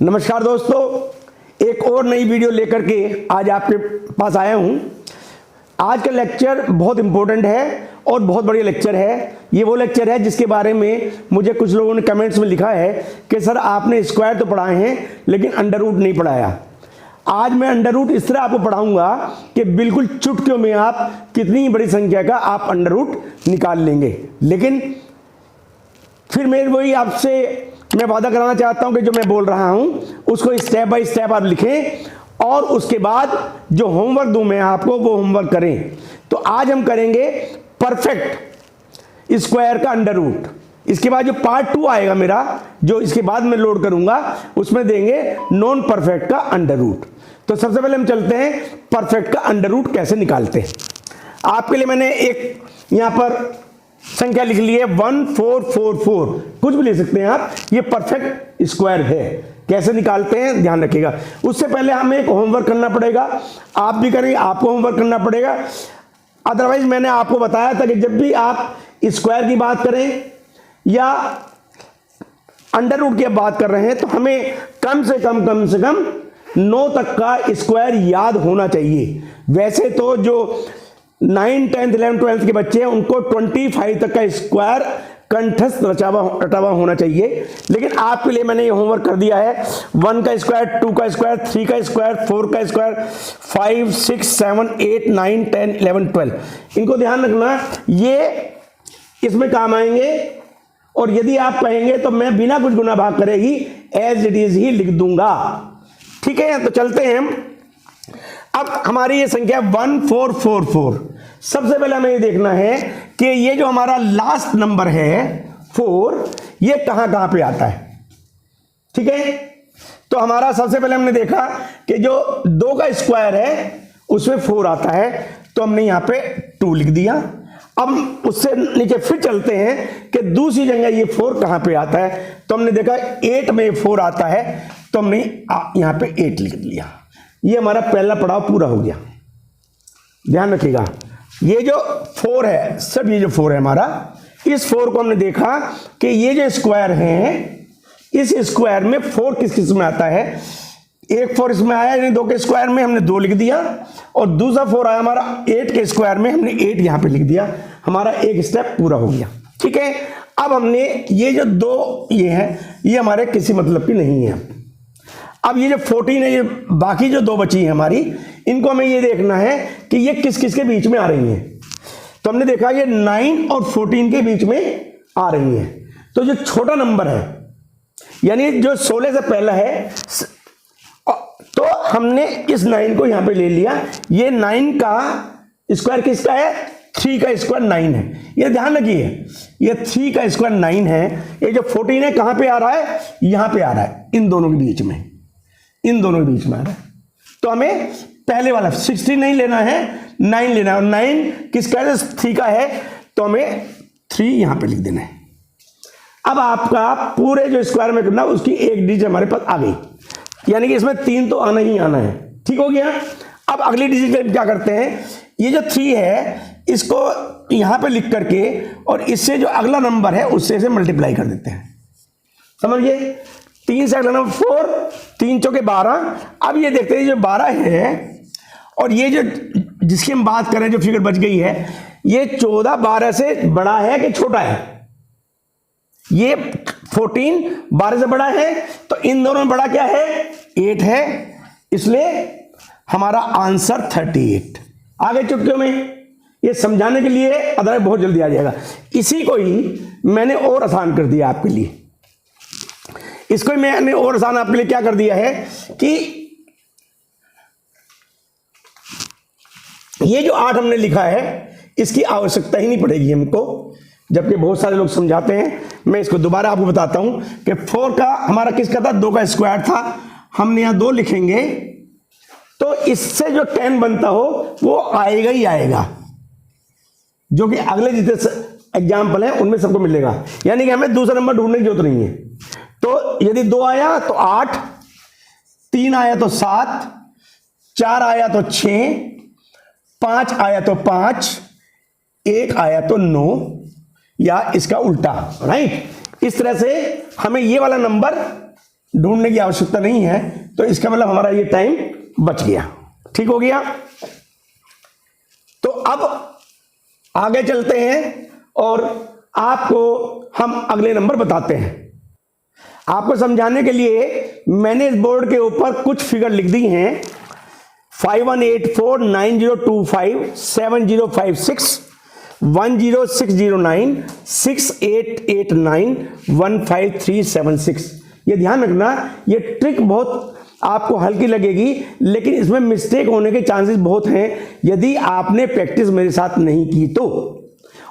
नमस्कार दोस्तों, एक और नई वीडियो लेकर के आज आपके पास आया हूं। आज का लेक्चर बहुत इंपॉर्टेंट है और बहुत बढ़िया लेक्चर है। ये वो लेक्चर है जिसके बारे में मुझे कुछ लोगों ने कमेंट्स में लिखा है कि सर आपने स्क्वायर तो पढ़ाए हैं लेकिन अंडर रूट नहीं पढ़ाया। आज मैं अंडर रूट इस तरह आपको पढ़ाऊंगा कि बिल्कुल चुटकियों में आप कितनी बड़ी संख्या का आप अंडर रूट निकाल लेंगे। लेकिन फिर मैं वही आपसे मैं वादा कराना चाहता हूं कि जो मैं बोल रहा हूं उसको स्टेप बाय स्टेप आप लिखें और उसके बाद जो होमवर्क दूं मैं आपको वो होमवर्क करें। तो आज हम करेंगे परफेक्ट स्क्वायर का अंडर रूट। इसके बाद जो पार्ट 2 आएगा मेरा, जो इसके बाद मैं लोड करूंगा, उसमें देंगे नॉन परफेक्ट का अंडर रूट। तो सबसे पहले हम चलते हैं परफेक्ट का अंडर रूट कैसे निकालते हैं। आपके लिए मैंने एक यहां पर संख्या लिख ली है 1444, कुछ भी ले सकते हैं आप। ये परफेक्ट स्क्वायर है। कैसे निकालते हैं ध्यान रखिएगा। उससे पहले हमें एक होमवर्क करना पड़ेगा, आप भी करेंगे, आपको होमवर्क करना पड़ेगा। अदरवाइज मैंने आपको बताया था कि जब भी आप स्क्वायर की बात करें या अंडर रूट की बात कर रहे हैं तो हमें कम से कम 9 तक का स्क्वायर याद होना चाहिए। वैसे तो जो 9, 10, 11, 12 के बच्चे हैं उनको 25 तक का स्क्वायर कंठस्थ रटा हुआ होना चाहिए। लेकिन आपके लिए मैंने ये होमवर्क कर दिया है 1 का स्क्वायर, 2 का स्क्वायर, 3 का स्क्वायर, 4 का स्क्वायर, 5, 6, 7, 8, 9, 10, 11, 12। इनको ध्यान रखना, ये इसमें काम आएंगे। और यदि आप कहेंगे तो मैं बिना कुछ गुना भाग करेगी एज इट इज ही लिख दूंगा। ठीक है, तो चलते हैं। अब हमारी ये संख्या 1444। सबसे पहले हमें ये देखना है कि ये जो हमारा लास्ट नंबर है 4, ये कहां कहां पे आता है। ठीक है, तो हमारा सबसे पहले हमने देखा कि जो 2 का स्क्वायर है उसमें 4 आता है, तो हमने यहां पे 2 लिख दिया। अब उससे नीचे फिर चलते हैं कि दूसरी जगह ये 4 कहां पे आता है, तो हमने देखा 8 में 4 आता है, तो हमने यहां पे 8 लिख दिया। ये हमारा पहला पड़ाव पूरा हो गया। ध्यान रखिएगा, ये जो 4 है, सब ये जो 4 है हमारा, इस 4 को हमने देखा कि ये जो स्क्वायर है, इस स्क्वायर में 4 किस किस में आता है। एक 4 इसमें आया, यानी 2 के स्क्वायर में हमने 2 लिख दिया, और दूसरा 4 आया हमारा 8 के स्क्वायर में, हमने 8 यहां पे लिख दिया। हमारा एक स्टेप पूरा हो गया। ठीक है, अब हमने ये जो 2 ये है, ये हमारे किसी मतलब की नहीं है। अब ये जो 14 है, ये बाकी जो 2 बची है हमारी, इनको हमें ये देखना है कि ये किस किस के बीच में आ रही हैं। तो हमने देखा ये 9 और 14 के बीच में आ रही हैं। तो जो छोटा नंबर है, यानी जो 16 से पहला है, तो हमने इस 9 को यहां पे ले लिया। ये 9 का स्क्वायर किसका है? 3 का स्क्वायर 9 है। ये ध्यान रखिए, ये 3 का स्क्वायर 9 है। ये जो 14 है कहां पे आ रहा है? यहां पे आ रहा है, इन दोनों के बीच में, इन दोनों के बीच में आ रहा है। तो हमें पहले वाला 16 नहीं लेना है, 9 लेना है। और 9 किसका है? 3 का है, तो हमें 3 यहां पे लिख देना है। अब आपका पूरे जो स्क्वायर में करना, उसकी एक डिजिट हमारे पास आ गई, यानी कि इसमें 3 तो आना ही आना है। ठीक हो गया। अब अगली डिजिट क्या करते हैं, ये जो 3 है इसको यहां पे लिख करके और इससे जो अगला नंबर है उससे इसे मल्टीप्लाई कर देते हैं। समझिए, 3 से अगला नंबर 4, 3 चौके 12। अब ये देखते हैं जो 12 है और ये जो जिसकी हम बात कर रहे हैं, जो फिगर बच गई है, ये 14 12 से बड़ा है कि छोटा है? ये 14 12 से बड़ा है, तो इन दोनों में बड़ा क्या है? 8 है। इसलिए हमारा आंसर 38। आगे चुटकियों में ये समझाने के लिए, अदरवाइज बहुत जल्दी आ जाएगा। इसी को ही मैंने और आसान कर दिया आपके लिए। इसको मैंने और आसान आपके लिए क्या कर दिया है कि ये जो 8 हमने लिखा है इसकी आवश्यकता ही नहीं पड़ेगी हमको, जबकि बहुत सारे लोग समझाते हैं। मैं इसको दोबारा आपको बताता हूं कि 4 का हमारा किसका था? 2 का स्क्वायर था। हमने यहां 2 लिखेंगे तो इससे जो 10 बनता हो वो आएगा ही आएगा, जो कि अगले जितने एग्जाम्पल हैं उनमें सबको मिलेगा। यानी कि हमें दूसरा नंबर ढूंढने की जरूरत नहीं है। तो यदि 2 आया तो 8, 3 आया तो 7, 4 आया तो 6, 5 आया तो 5, 1 आया तो 9, या इसका उल्टा। राइट, इस तरह से हमें ये वाला नंबर ढूंढने की आवश्यकता नहीं है, तो इसका मतलब हमारा ये टाइम बच गया। ठीक हो गया। तो अब आगे चलते हैं और आपको हम अगले नंबर बताते हैं। आपको समझाने के लिए मैंने इस बोर्ड के ऊपर कुछ फिगर लिख दी हैं। 5184 9025 7056 10609 6889 15376। ये ध्यान रखना, ये ट्रिक बहुत आपको हल्की लगेगी, लेकिन इसमें मिस्टेक होने के चांसेस बहुत हैं यदि आपने प्रैक्टिस मेरे साथ नहीं की तो।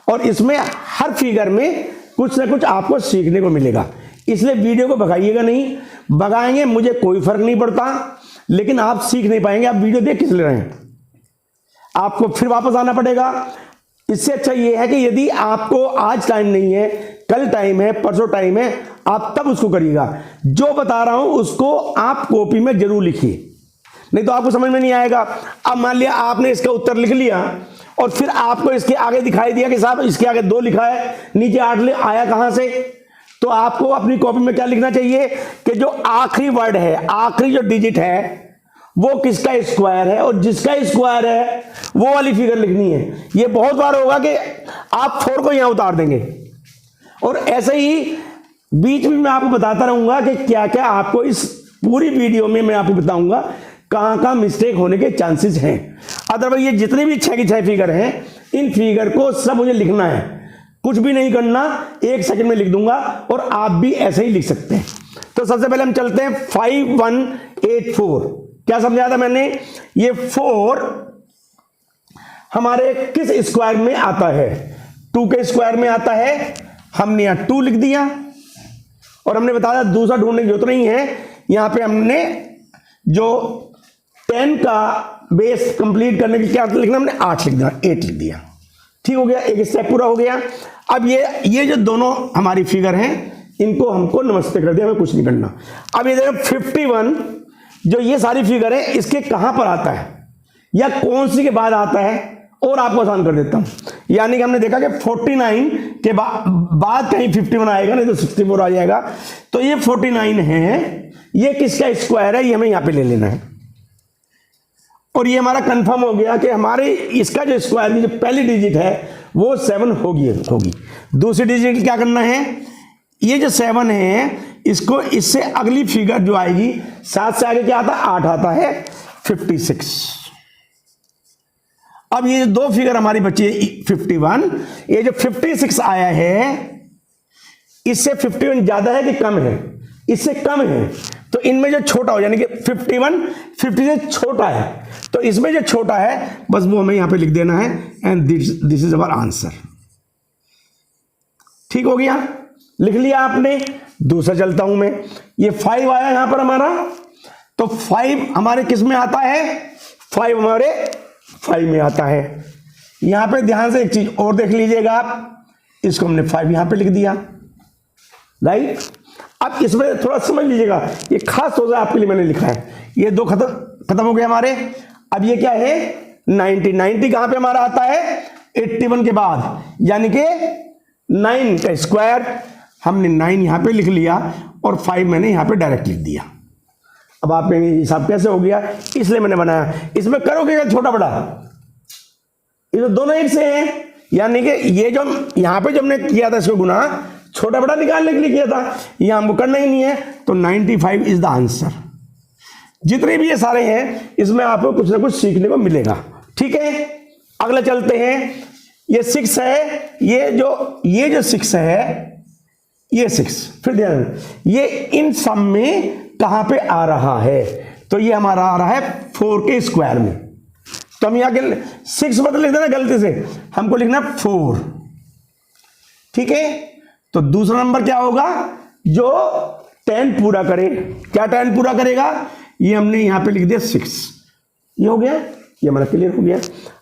और इसमें हर फिगर में कुछ ना कुछ आपको सीखने को मिलेगा, इसलिए वीडियो को भगाइएगा नहीं। भगाएंगे मुझे कोई फर्क नहीं पड़ता, लेकिन आप सीख नहीं पाएंगे। आप वीडियो देख किस ले रहे हैं, आपको फिर वापस आना पड़ेगा। इससे अच्छा यह है कि यदि आपको आज टाइम नहीं है, कल टाइम है, परसों टाइम है, आप तब उसको करिएगा। जो बता रहा हूं उसको आप कॉपी में जरूर लिखिए, नहीं तो आपको समझ में नहीं आएगा। अब मान लिया आपने इसका उत्तर लिख लिया और फिर आपको इसके आगे दिखाई दिया कि साहब इसके आगे 2 लिखा है, नीचे 8 आया कहां से, तो आपको अपनी कॉपी में क्या लिखना चाहिए कि जो आखिरी वर्ड है, आखिरी जो डिजिट है वो किसका स्क्वायर है, और जिसका स्क्वायर है वो वाली फिगर लिखनी है। ये बहुत बार होगा कि आप 4 को यहां उतार देंगे, और ऐसे ही बीच में मैं आपको बताता रहूंगा कि क्या क्या आपको इस पूरी वीडियो में मैं आपको बताऊंगा कहां कहां मिस्टेक होने के चांसेस हैं। अदरवाइज ये जितने भी 6 की 6 फिगर हैं, इन फिगर को सब मुझे लिखना है, कुछ भी नहीं करना, 1 सेकंड में लिख दूंगा और आप भी ऐसे ही लिख सकते हैं। तो सबसे पहले हम चलते हैं 5184। क्या समझाया था मैंने, ये 4 हमारे किस स्क्वायर में आता है, 2 के स्क्वायर में आता है। हमने यहां 2 लिख दिया और हमने बताया दूसरा ढूंढने की जरूरत नहीं है। यहां पे हमने जो 10 का बेस कंप्लीट करने के क्या लिखना, हमने 8 लिख दिया, 8 लिख दिया। ठीक हो गया, एक स्टेप पूरा हो गया। अब ये जो दोनों हमारी फिगर हैं, इनको हमको नमस्ते कर दिया, हमें कुछ नहीं करना। अब ये देखो 51 जो ये सारी फिगर है, इसके कहां पर आता है या कौन सी के बाद आता है, और आपको आसान कर देता हूं। यानी कि हमने देखा कि 49 के बाद कहीं 51 आएगा, नहीं तो 64 आ जाएगा। तो ये 49 है, ये किसका स्क्वायर है, ये हमें यहां पे ले लेना है। और ये हमारा कंफर्म हो गया कि हमारे इसका जो स्क्वायर की जो पहली डिजिट है वो 7 होगी। दूसरी डिजिट क्या करना है, ये जो 7 है इसको इससे अगली फिगर जो आएगी 7 से आगे क्या आता है, 8 आता है, 56। अब ये 2 फिगर हमारी बची है 51, ये जो 56 आया है इससे 51 ज्यादा है कि कम है, इससे कम है, तो इनमें जो छोटा हो, यानी कि 51 50 से छोटा है, तो इसमें जो छोटा है बस वो हमें यहां पे लिख देना है, and this is our answer. ठीक हो गया, लिख लिया आपने। दूसरा चलता हूं मैं, ये 5 आया यहां पर हमारा, तो 5 हमारे किस में आता है, 5 हमारे 5 में आता है। यहां पे ध्यान से एक चीज और देख लीजिएगा आप, इसको हमने 5 यहां पे लिख दिया, राइट। अब इसमें थोड़ा समझ लीजिएगा, ये खास तौर से आपके लिए मैंने लिखा है। ये 2 खत्म हो गए हमारे। अब ये क्या है, 90 कहां पे हमारा आता है, 81 के बाद, यानी कि 9 का स्क्वायर। हमने 9 यहां पे लिख लिया और 5 मैंने यहां पे डायरेक्ट लिख दिया। अब आप कहेंगे हिसाब कैसे हो गया, इसलिए मैंने बनाया। इसमें करोगे क्या छोटा बड़ा, ये दोनों एक से हैं, यानी कि ये जो यहां पे जो हमने किया था इसको गुना छोटा बड़ा निकालने के लिए किया था, यहां हमको करना ही नहीं है, तो 95 इज द आंसर। जितने भी ये सारे हैं इसमें आपको कुछ ना कुछ सीखने को मिलेगा। ठीक है, अगला चलते हैं। ये 6 है, ये जो 6 है, ये 6, फिर ध्यान, ये इन सब में कहां पे आ रहा है, तो ये हमारा आ रहा है 4 के स्क्वायर में। तो हम यहां के 6 मतलब लिख देना गलती से, हमको लिखना 4। ठीक है, तो दूसरा नंबर क्या होगा, जो 10 पूरा करे। क्या 10 पूरा करेगा, ये हमने यहां पे लिख दिया 6। ये हो गया, ये हमारा क्लियर हो गया।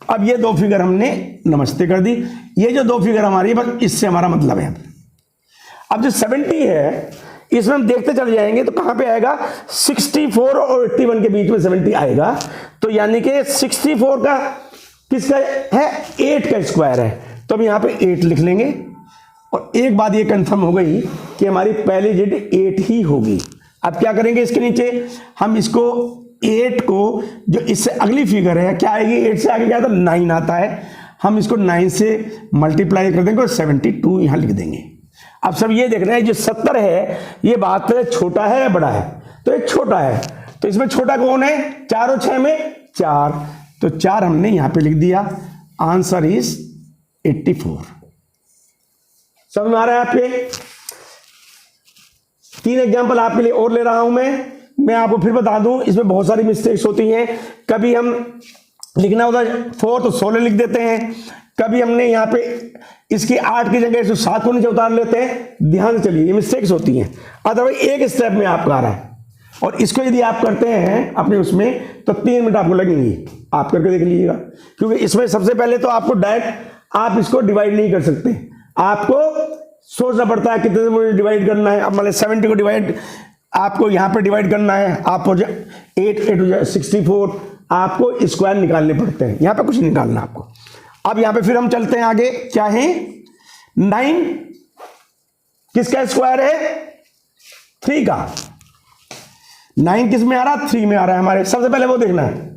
अब ये 2 फिगर हमने नमस्ते कर दी। ये जो 2 फिगर हमारी, बस इससे हमारा मतलब है। अब जो 70 है, इसमें हम देखते चले जाएंगे तो कहां पे आएगा, 64 और 81 के बीच में 70 आएगा। तो यानी कि 64 का किसका है, 8 का स्क्वायर है, तो हम यहां पे 8 लिख लेंगे। और एक बात ये कंफर्म हो गई कि हमारी पहली डिजिट 8 ही होगी, अब क्या करेंगे, इसके नीचे हम इसको 8 को, जो इससे अगली फिगर है क्या आएगी, 8 से आगे क्या आता है 9 आता है, हम इसको 9 से मल्टीप्लाई कर देंगे और 72 यहां लिख देंगे। अब सब ये देख रहे हैं जो 70 है ये 72 छोटा है या बड़ा है, तो ये छोटा है, तो इसमें छोटा कौन है, 4 और 6 में 4, तो 4 हमने यहां पे लिख दिया। Answer is 84। समझ में आ रहा है आपके? 3 एग्जाम्पल आपके लिए और ले रहा हूं मैं आपको फिर बता दूं, इसमें बहुत सारी मिस्टेक्स होती हैं। कभी हम लिखना होता है 4 तो 16 लिख देते हैं, कभी हमने यहाँ पे इसकी 8 की जगह 107 को नीचे उतार लेते हैं। ध्यान से चलिए, ये मिस्टेक्स होती हैं। अदरवाइज एक स्टेप में आपका आ रहा है, और इसको यदि आप करते हैं अपने उसमें तो 3 मिनट आपको लगेंगे। आप करके देख लीजिएगा, क्योंकि इसमें सबसे पहले तो आपको डायरेक्ट आप इसको डिवाइड नहीं कर सकते, आपको सोचना पड़ता है कितने से मुझे डिवाइड करना है। अब मान 70 को डिवाइड आपको यहाँ पे डिवाइड करना है, आप 8 64, आपको स्क्वायर निकालने पड़ते हैं, यहाँ पे कुछ निकालना आपको। अब यहाँ पे फिर हम चलते हैं आगे, क्या है 9 किसका स्क्वायर है, 3 का। 9 किस में आ रहा है, 3 में आ रहा है हमारे। सबसे पहले वो देखना है,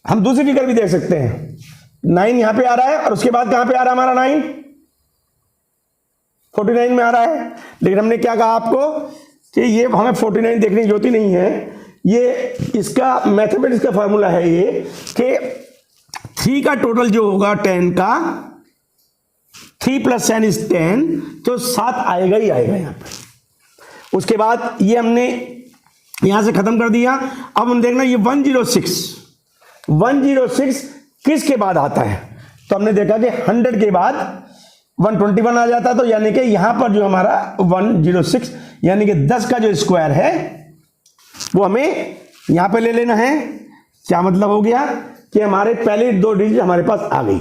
हम दूसरी फिगर भी देख सकते हैं। 9 यहां पे आ रहा है और उसके बाद कहां पे आ रहा है हमारा 9, 49 में आ रहा है। लेकिन हमने क्या कहा आपको कि ये हमें 49 देखने की जरूरत ही नहीं है, ये इसका मैथमेटिक्स का फॉर्मूला है ये कि 3 का टोटल जो होगा 10 का, 3 + 10 इज 10, तो 7 आएगा ही आएगा यहां पर। उसके बाद ये हमने यहां से खत्म कर दिया। अब हम देखना ये 106 किसके बाद आता है, तो हमने देखा कि 100 के बाद 121 आ जाता है, तो यानी कि यहां पर जो हमारा 106 यानी कि 10 का जो स्क्वायर है वो हमें यहां पे ले लेना है। क्या मतलब हो गया कि हमारे पहले 2 डिजिट हमारे पास आ गई।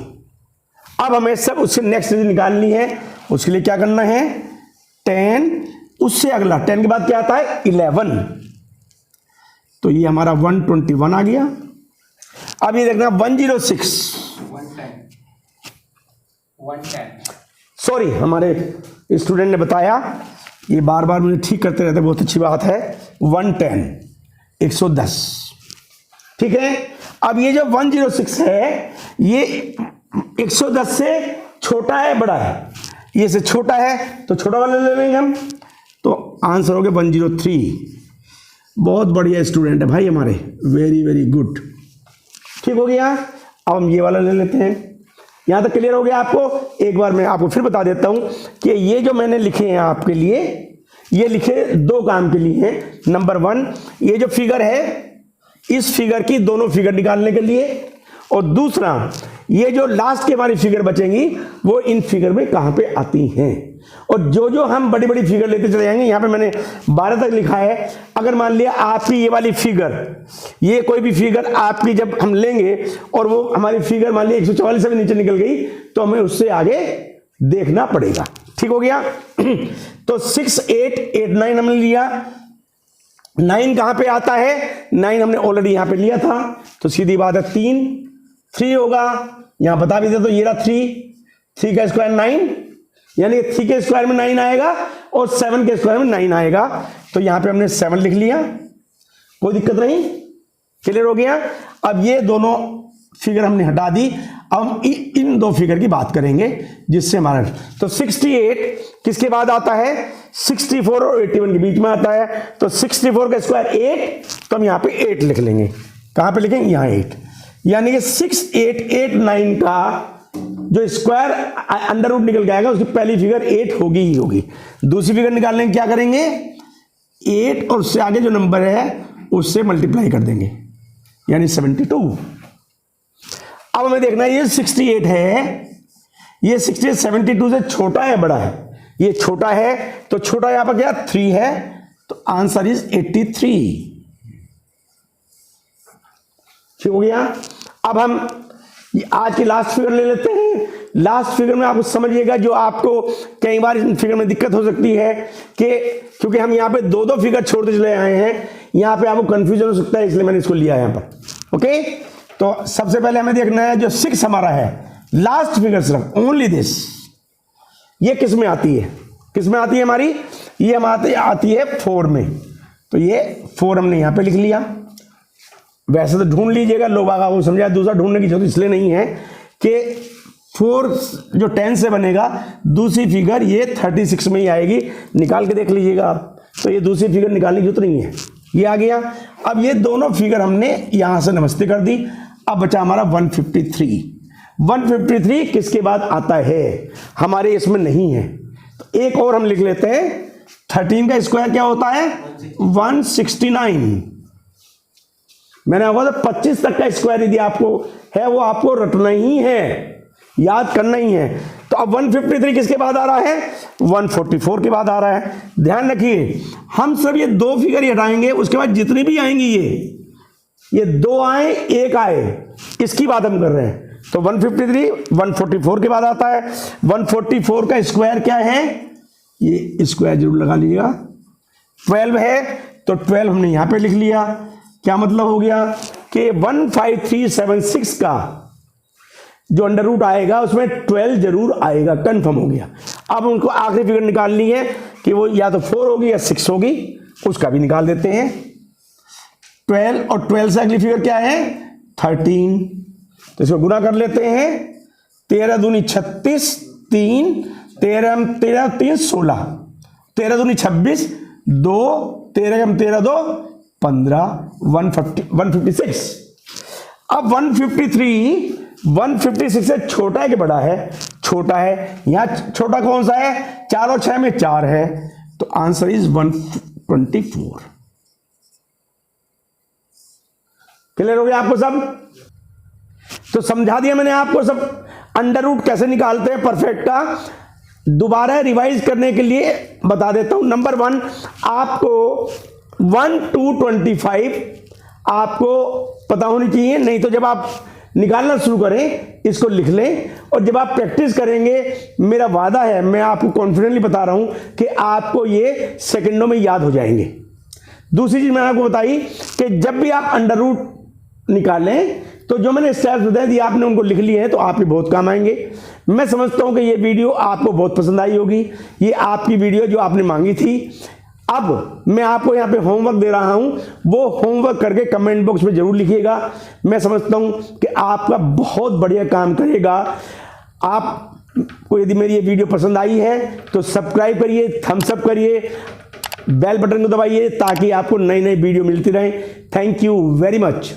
अब हमें सब उससे नेक्स्ट डिजिट निकालनी है। उसके लिए क्या करना है, 10, उससे अगला 10 के बाद क्या आता है 11, तो ये हमारा 121 आ गया। अब ये देखना 106 सॉरी, हमारे स्टूडेंट ने बताया, ये बार बार मुझे ठीक करते रहते, बहुत अच्छी बात है। 110 110, ठीक है। अब ये जो 106 है ये 110 से छोटा है बड़ा है, ये से छोटा है तो छोटा वाला ले लेंगे हम, तो आंसर हो गया 103। बहुत बढ़िया स्टूडेंट है भाई हमारे, वेरी वेरी गुड, ठीक हो गया। अब हम ये वाला ले लेते हैं। यहां तक क्लियर हो गया आपको? एक बार मैं आपको फिर बता देता हूं कि ये जो मैंने लिखे हैं आपके लिए, ये लिखे 2 काम के लिए हैं। नंबर 1, ये जो फिगर है इस फिगर की दोनों फिगर निकालने के लिए, और दूसरा ये जो लास्ट की हमारी फिगर बचेंगी वो इन फिगर में कहां पे आती हैं। और जो जो हम बड़ी बड़ी फिगर लेते चले जाएंगे, यहां पे मैंने 12 तक लिखा है। अगर मान लिया आपकी ये वाली फिगर, ये कोई भी फिगर आपकी जब हम लेंगे और वो हमारी फिगर मान लिया 144 से भी नीचे निकल गई, तो हमें उससे आगे देखना पड़ेगा, ठीक हो गया। तो 6 8 8 9 हमने लिया। 9 कहां पे आता है, 9 हमने ऑलरेडी यहां पे लिया था, तो सीधी बात है 3 होगा। यहां बता भी दे तो ये रहा 3 का स्क्वायर 9, यानी 3 के स्क्वायर में 9 आएगा और 7 के स्क्वायर में 9 आएगा, तो यहां पे हमने 7 लिख लिया, कोई दिक्कत नहीं, क्लियर हो गया। अब ये दोनों फिगर हमने हटा दी। अब हम इन 2 फिगर की बात करेंगे जिससे हमारा, तो 68 किसके बाद आता है, 64 और 81 के बीच में आता है, तो 64 का स्क्वायर 8, तो हम यहां पे 8 लिख लेंगे। कहां पे लिखेंगे, यहां 8, यानी कि 6889 का जो स्क्वायर अंडर रूट निकल के आएगा उसकी पहली फिगर 8 होगी ही होगी। दूसरी फिगर निकालने में क्या करेंगे, 8 और उससे आगे जो नंबर है उससे मल्टीप्लाई कर देंगे, यानी 72। अब हमें देखना है ये 68 है, ये 68 72 से छोटा है बड़ा है, ये छोटा है, तो छोटा यहां पर क्या 3 है, तो आंसर इज 83, ठीक हो गया। अब हम आज की लास्ट फिगर ले लेते हैं। लास्ट फिगर में आप समझिएगा, जो आपको कई बार इस फिगर में दिक्कत हो सकती है कि क्योंकि हम यहाँ पे 2 फिगर छोड़ते चले आए हैं, यहाँ पे आपको कंफ्यूजन हो सकता है, इसलिए मैंने इसको लिया यहाँ पर। ओके, तो सबसे पहले हमें देखना है जो 6 हमारा है, लास्ट फिगर सिर्फ ओनली दिस, ये किस में आती है, किस में आती है हमारी ये हम आती है 4 में, तो ये 4 हमने यहाँ पे लिख लिया। वैसे तो ढूंढ लीजिएगा, लोग आगा वो समझा, दूसरा ढूंढने की जरूरत इसलिए नहीं है कि 4 जो 10 से बनेगा, दूसरी फिगर ये 36 में ही आएगी, निकाल के देख लीजिएगा आप। तो ये दूसरी फिगर निकालने की जरूरत नहीं है, ये आ गया। अब ये दोनों फिगर हमने यहां से नमस्ते कर दी। अब बचा हमारा 153। 153 किसके बाद आता है, हमारे इसमें नहीं है, तो एक और हम लिख लेते हैं। 13 का स्क्वायर क्या होता है, 169। मैंने आपको 25 तक का स्क्वायर यदि आपको है वो आपको रटना ही है, याद करना ही है। तो अब 153 किसके बाद आ रहा है, 144 के बाद आ रहा है। ध्यान रखिए, हम सब ये 2 फिगर ही हटाएंगे, उसके बाद जितनी भी आएंगी ये 2 आए 1 आए, इसकी बात हम कर रहे हैं। तो 153 144 के बाद आता है। 144 का स्क्वायर क्या है, ये स्क्वायर जरूर लगा लीजिएगा, 12 है, तो 12 हमने यहां पे लिख लिया। क्या मतलब हो गया कि 15376 का जो अंडर रूट आएगा उसमें 12 जरूर आएगा, कंफर्म हो गया। अब उनको आखिरी फिगर निकालनी है कि वो या तो 4 होगी या 6 होगी, उसका भी निकाल देते हैं। 12 और 12 से अगली फिगर क्या है, 13, तो इसको गुना कर लेते हैं। 13 दूनी 36, 3 13 13 3 16, 13 दूनी 26, 2 13 13 2 15, 156। अब 156 से छोटा है कि बड़ा है, छोटा है। यहां छोटा कौन सा है, 4 और 6 में 4 है, तो आंसर इज 124। क्लियर हो गया आपको सब, तो समझा दिया मैंने आपको सब अंडर रूट कैसे निकालते हैं परफेक्ट का। दोबारा रिवाइज करने के लिए बता देता हूं। नंबर 1, आपको 1 to 25 आपको पता होनी चाहिए, नहीं तो जब आप निकालना शुरू करें इसको लिख लें, और जब आप प्रैक्टिस करेंगे, मेरा वादा है, मैं आपको कॉन्फिडेंटली बता रहा हूं कि आपको ये सेकंडों में याद हो जाएंगे। दूसरी चीज मैंने आपको बताई कि जब भी आप अंडर रूट निकालें तो जो मैंने स्टेप्स बताए दिए आपने उनको लिख लिए हैं, तो आपके बहुत काम आएंगे। मैं समझता हूं कि ये वीडियो आपको बहुत पसंद आई होगी, ये आपकी वीडियो जो आपने मांगी थी। अब मैं आपको यहाँ पे होमवर्क दे रहा हूं, वो होमवर्क करके कमेंट बॉक्स में जरूर लिखिएगा। मैं समझता हूं कि आपका बहुत बढ़िया काम करेगा। आपको यदि मेरी ये वीडियो पसंद आई है तो सब्सक्राइब करिए, थम्स अप करिए, बेल बटन को दबाइए ताकि आपको नई नई वीडियो मिलती रहे। Thank you very much.